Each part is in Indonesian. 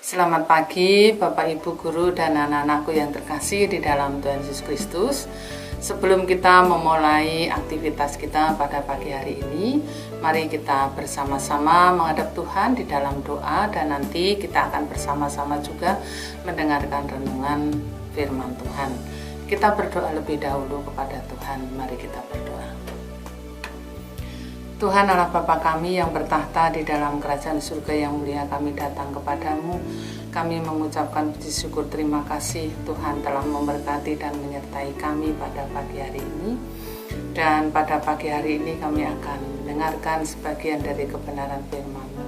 Selamat pagi Bapak Ibu Guru dan anak-anakku yang terkasih di dalam Tuhan Yesus Kristus. Sebelum kita memulai aktivitas kita pada pagi hari ini, mari kita bersama-sama menghadap Tuhan di dalam doa, dan nanti kita akan bersama-sama juga mendengarkan renungan firman Tuhan. Kita berdoa lebih dahulu kepada Tuhan. Mari kita berdoa. Tuhan Allah Bapa kami yang bertahta di dalam kerajaan surga yang mulia, kami datang kepadamu. Kami mengucapkan puji syukur terima kasih Tuhan telah memberkati dan menyertai kami pada pagi hari ini. Dan pada pagi hari ini kami akan mendengarkan sebagian dari kebenaran firman-Mu.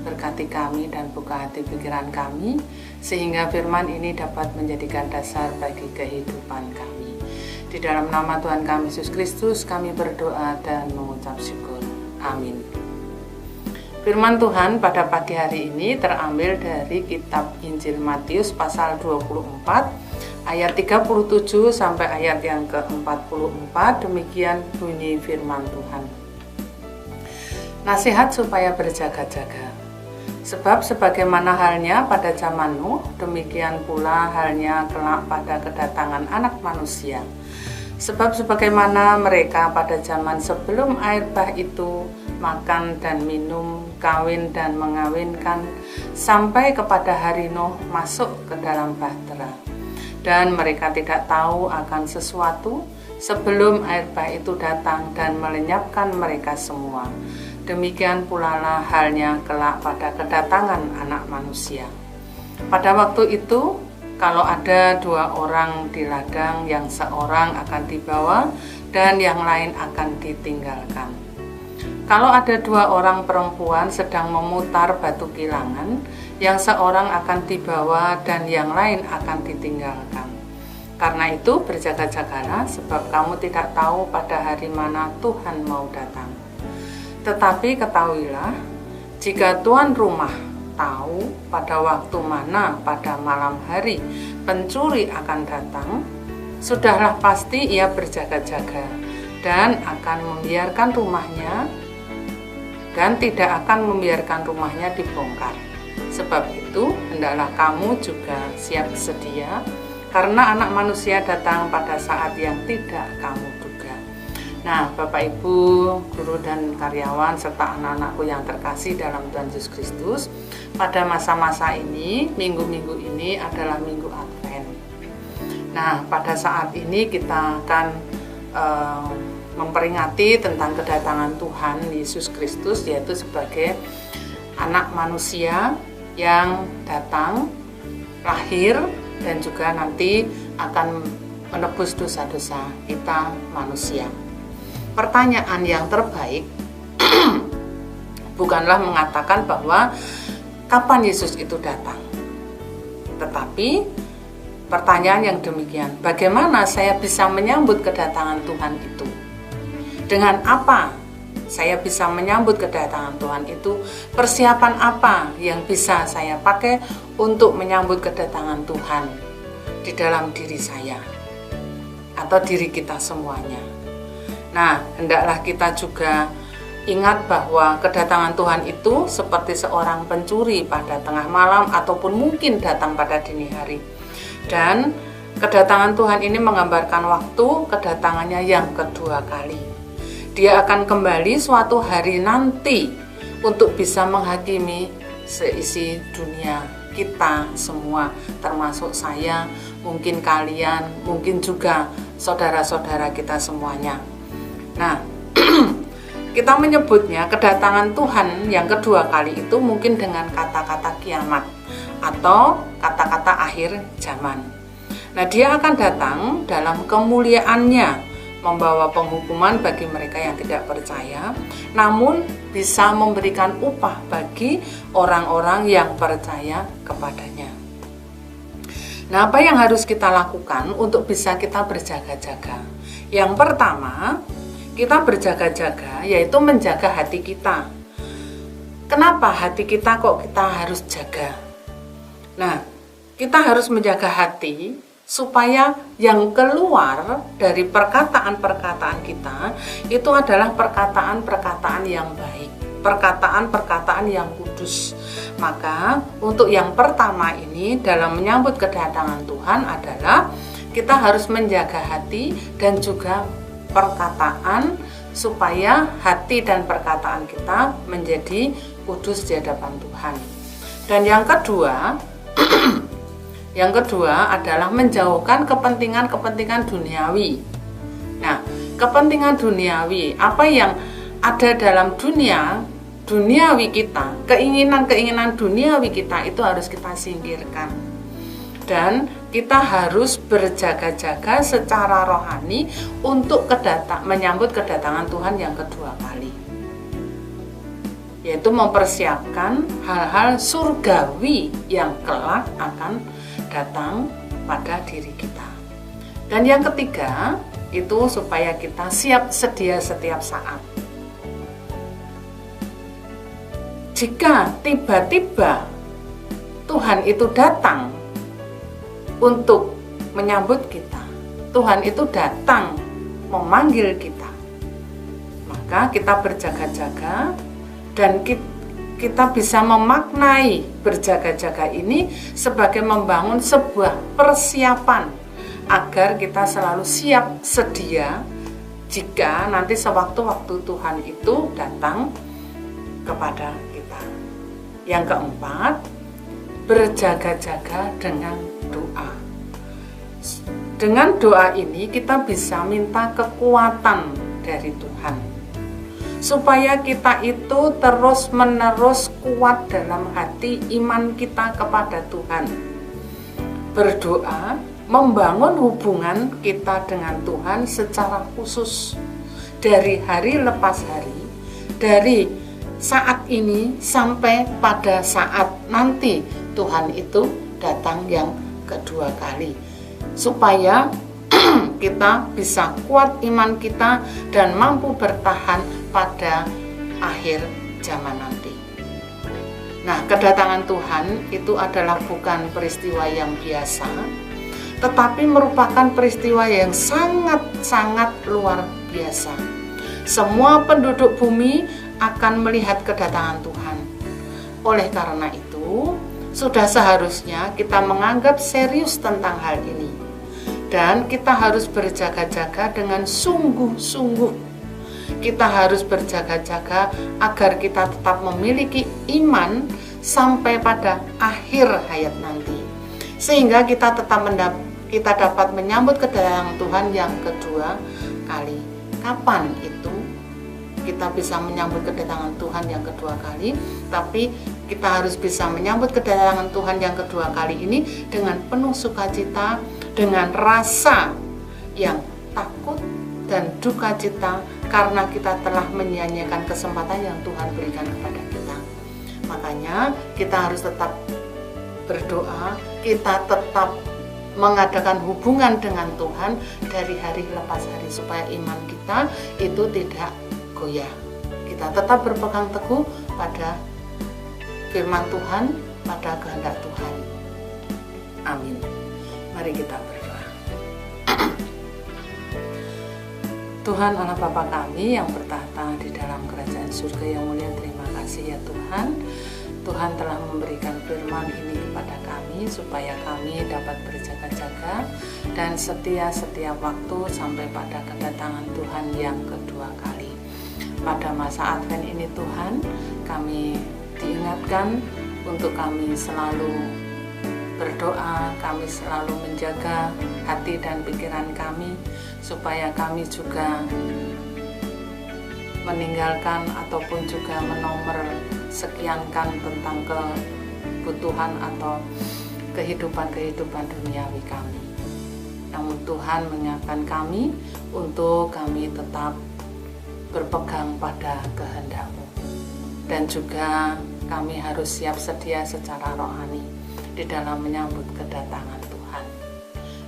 Berkati kami dan buka hati pikiran kami, sehingga firman ini dapat menjadikan dasar bagi kehidupan kami. Di dalam nama Tuhan kami Yesus Kristus kami berdoa dan mengucap syukur. Amin. Firman Tuhan pada pagi hari ini terambil dari kitab Injil Matius pasal 24 ayat 37 sampai ayat yang ke-44. Demikian bunyi firman Tuhan. Nasihat supaya berjaga-jaga. Sebab sebagaimana halnya pada zaman Nuh, demikian pula halnya kelak pada kedatangan Anak Manusia. Sebab sebagaimana mereka pada zaman sebelum air bah itu makan dan minum, kawin dan mengawinkan, sampai kepada hari Nuh masuk ke dalam bahtera. Dan mereka tidak tahu akan sesuatu sebelum air bah itu datang dan melenyapkan mereka semua. Demikian pula lah halnya kelak pada kedatangan Anak Manusia. Pada waktu itu, kalau ada dua orang di ladang, yang seorang akan dibawa dan yang lain akan ditinggalkan. Kalau ada dua orang perempuan sedang memutar batu kilangan, yang seorang akan dibawa dan yang lain akan ditinggalkan. Karena itu berjaga-jagalah, sebab kamu tidak tahu pada hari mana Tuhan mau datang. Tetapi ketahuilah, jika tuan rumah tahu pada waktu mana pada malam hari pencuri akan datang, sudahlah pasti ia berjaga-jaga dan akan membiarkan rumahnya dan tidak akan membiarkan rumahnya dibongkar. Sebab itu hendaklah kamu juga siap sedia, karena Anak Manusia datang pada saat yang tidak kamu duga. Nah, Bapak Ibu, guru dan karyawan serta anak-anakku yang terkasih dalam Tuhan Yesus Kristus, pada masa-masa ini, minggu-minggu ini adalah minggu Advent. Nah, pada saat ini kita akan memperingati tentang kedatangan Tuhan Yesus Kristus, yaitu sebagai Anak Manusia yang datang, lahir, dan juga nanti akan menebus dosa-dosa kita manusia. Pertanyaan yang terbaik bukanlah mengatakan bahwa kapan Yesus itu datang, tetapi pertanyaan yang demikian, bagaimana saya bisa menyambut kedatangan Tuhan itu? Dengan apa saya bisa menyambut kedatangan Tuhan itu? Persiapan apa yang bisa saya pakai untuk menyambut kedatangan Tuhan di dalam diri saya atau diri kita semuanya? Nah, hendaklah kita juga ingat bahwa kedatangan Tuhan itu seperti seorang pencuri pada tengah malam ataupun mungkin datang pada dini hari. Dan kedatangan Tuhan ini menggambarkan waktu kedatangannya yang kedua kali. Dia akan kembali suatu hari nanti untuk bisa menghakimi seisi dunia kita semua, termasuk saya, mungkin kalian, mungkin juga saudara-saudara kita semuanya. Nah, kita menyebutnya kedatangan Tuhan yang kedua kali itu mungkin dengan kata-kata kiamat atau kata-kata akhir zaman. Nah, dia akan datang dalam kemuliaannya, membawa penghukuman bagi mereka yang tidak percaya, namun bisa memberikan upah bagi orang-orang yang percaya kepadanya. Nah, apa yang harus kita lakukan untuk bisa kita berjaga-jaga? Yang pertama, kita berjaga-jaga yaitu menjaga hati kita. Kenapa hati kita kok kita harus jaga? Nah, kita harus menjaga hati supaya yang keluar dari perkataan-perkataan kita itu adalah perkataan-perkataan yang baik, perkataan-perkataan yang kudus. Maka untuk yang pertama ini dalam menyambut kedatangan Tuhan adalah kita harus menjaga hati dan juga perkataan supaya hati dan perkataan kita menjadi kudus di hadapan Tuhan. Dan yang kedua adalah menjauhkan kepentingan-kepentingan duniawi. Nah, kepentingan duniawi, apa yang ada dalam duniawi kita, keinginan-keinginan duniawi kita itu harus kita singkirkan. Dan kita harus berjaga-jaga secara rohani untuk menyambut kedatangan Tuhan yang kedua kali, yaitu mempersiapkan hal-hal surgawi yang kelak akan datang pada diri kita. Dan yang ketiga itu supaya kita siap sedia setiap saat. Jika tiba-tiba Tuhan itu datang untuk menyambut kita, Tuhan itu datang memanggil kita, maka kita berjaga-jaga dan kita bisa memaknai berjaga-jaga ini sebagai membangun sebuah persiapan agar kita selalu siap sedia jika nanti sewaktu-waktu Tuhan itu datang kepada kita. Yang keempat, berjaga-jaga dengan doa. Dengan doa ini kita bisa minta kekuatan dari Tuhan supaya kita itu terus-menerus kuat dalam hati iman kita kepada Tuhan. Berdoa membangun hubungan kita dengan Tuhan secara khusus dari hari lepas hari, dari saat ini sampai pada saat nanti Tuhan itu datang yang kedua kali, supaya kita bisa kuat iman kita dan mampu bertahan pada akhir zaman nanti. Nah, kedatangan Tuhan itu adalah bukan peristiwa yang biasa, tetapi merupakan peristiwa yang sangat-sangat luar biasa. Semua penduduk bumi akan melihat kedatangan Tuhan. Oleh karena itu, sudah seharusnya kita menganggap serius tentang hal ini. Dan kita harus berjaga-jaga dengan sungguh-sungguh. Kita harus berjaga-jaga agar kita tetap memiliki iman sampai pada akhir hayat nanti. Sehingga kita dapat menyambut kedatangan Tuhan yang kedua kali. Kapan itu kita bisa menyambut kedatangan Tuhan yang kedua kali? Tapi kita harus bisa menyambut kedatangan Tuhan yang kedua kali ini dengan penuh sukacita, dengan rasa yang takut dan duka cita karena kita telah menyia-nyiakan kesempatan yang Tuhan berikan kepada kita. Makanya kita harus tetap berdoa, kita tetap mengadakan hubungan dengan Tuhan dari hari lepas hari supaya iman kita itu tidak goyah. Kita tetap berpegang teguh pada firman Tuhan, pada kehendak Tuhan. Amin. Mari kita berdoa. Tuhan Allah Bapa kami yang bertahta di dalam kerajaan surga yang mulia, terima kasih ya Tuhan. Tuhan telah memberikan firman ini kepada kami supaya kami dapat berjaga-jaga dan setia setiap waktu sampai pada kedatangan Tuhan yang kedua kali. Pada masa Advent ini Tuhan, kami diingatkan untuk kami selalu berdoa, kami selalu menjaga hati dan pikiran kami supaya kami juga meninggalkan ataupun juga menomor sekiankan tentang kebutuhan atau kehidupan duniawi kami. Namun Tuhan mengingatkan kami untuk kami tetap berpegang pada kehendak-Mu, dan juga kami harus siap sedia secara rohani di dalam menyambut kedatangan Tuhan.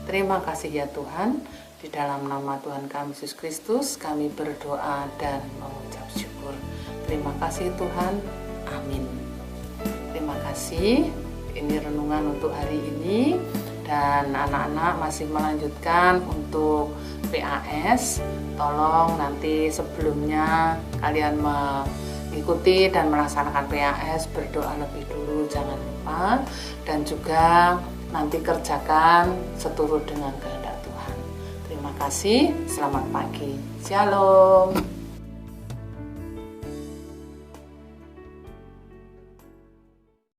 Terima kasih ya Tuhan. Di dalam nama Tuhan kami Yesus Kristus kami berdoa dan mengucap syukur. Terima kasih Tuhan. Amin. Terima kasih. Ini renungan untuk hari ini, dan anak-anak masih melanjutkan untuk PAS. Tolong nanti sebelumnya kalian mengikuti dan melaksanakan PAS berdoa lebih dulu. jangan lupa, dan juga nanti kerjakan seturut dengan kehendak Tuhan. Terima kasih, selamat pagi. Shalom.